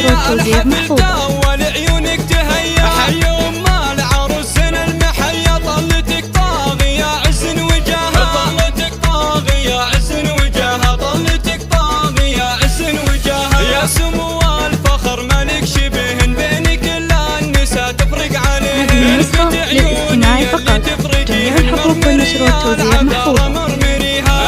والنشر والتوزيع محفوظ. ولعيونك تهيا حي ام العروس زين المحيا طلتك طاغية عز وجاهها طلتك طاغية عز وجاهها طلتك طاغية عز وجاهها يا سمو الفخر ملك شبه بين كل النساء تفرق عليه. هذه النسخة للاستماع فقط. جميع الحقوق والنشر والتوزيع محفوظ.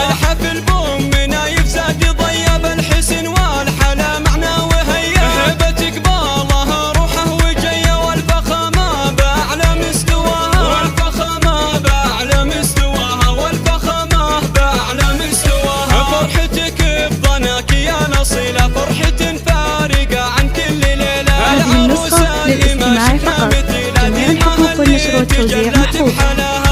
الحفل بوم منايف زاد ضيب الحسن والحلا معنا وهيا هبة قبالها روحه وجيه والفخامة بأعلى مستواها والفخامة بأعلى مستواها والفخامة بأعلى مستواها. فرحتك بضناك يا نصيلة فرحة فارقة عن كل ليلة. هذه النسخة للاستماع فقط. جميع الحقوق والنشر والتوزيع محفوظ.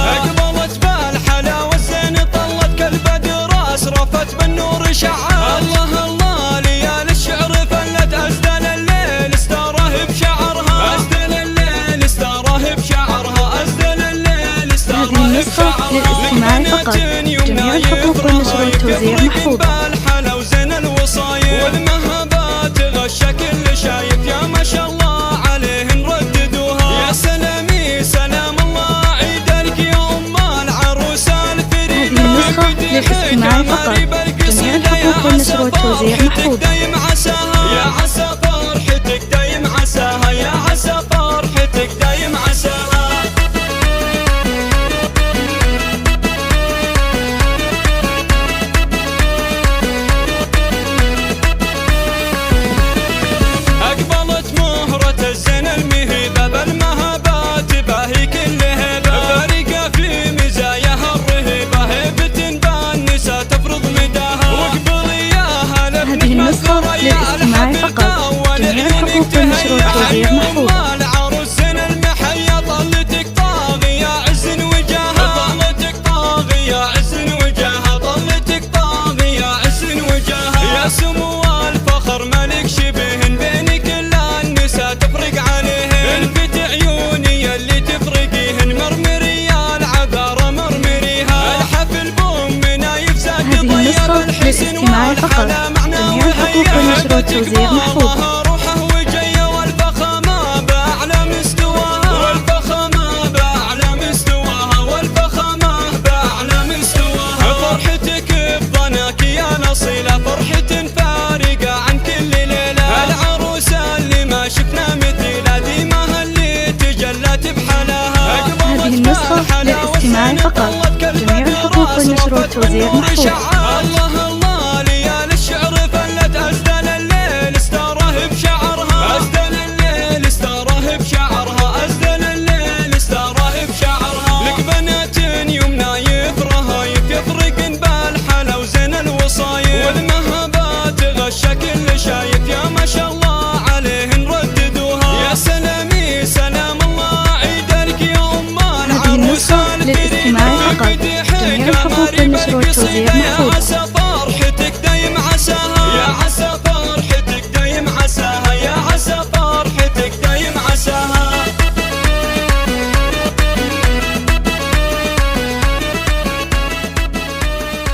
أقبلت بالحلا والزين طلت كالبدر أسرفت بالنور شعار. الله الله ليالي الشعر فلت أزدل الليل استاره بشعرها أزدل الليل استاره بشعرها أزدل الليل استاره بشعرها. هذه النسخة للاستماع فقط. جميع الحقوق والنشر والتوزيع محفوظ. بالحلا وزين الوصايا والمهبات غشة كل شايف يا ما شاء الله عليه نرددوها. يا سلامي سلام الله عيدك يا ام العروس الفريد. هذه النسخة للاستماع فقط. جميع الحقوق والنشر والتوزيع محفوظ. دايم عساها يا عسى فرحتك دايم عساها يا عسى فرحتك دايم عساها. أقبلت مهرة الزين المهيبة بالمهبات باهي كل هبة فارقة في مزاياها الرهيبة هيبة بالنساء تفرض مداها. واقبلي يا هلا هذه النسخة للاستماع فقط. جميع الحقوق والنشر والتوزيع محفوظ. العروس زين المحيا طلتك طاغية عز وجاهها طلتك طاغية عز وجاهها طلتك طاغية عز وجاهها يا سمو الفخر ملك شبه بين كل النساء تفرق عليه. الفت عيوني اللي تفرقيهن مرمرية العذارى مرمريها الحفل بوم منايف زاد هذه النسخة ضيب الحسن للاستماع فقط. جميع الحقوق والنشر والتوزيع محفوظ. روحه وجيه والفخامة بأعلى مستواها والفخامة بأعلى مستواها والفخامة بأعلى مستواها. فرحتك بضناك يا نصيلة فرحة فارقة عن كل ليلة. العروسة اللي ما شفنا مثيلها ديمها اللي تجلت بحلاها. هذه النسخة للاستماع فقط. جميع الحقوق والنشر والتوزيع محفوظ. الله الله ليالي الشعر فلت أزدل الليل استاره بشعرها أزدل الليل استاره بشعرها أزدل الليل استاره بشعرها. لك بنات يمنى يفرهايف يفرقن بالحلا وزين الوصايف والمهبات غشة كل شايف يا ما شاء الله عليه نرددوها. يا سلامي سلام الله عيدك يا ام العروس. هذه النسخة للاستماع فقط. جميع الحقوق والنشر والتوزيع محفوظ.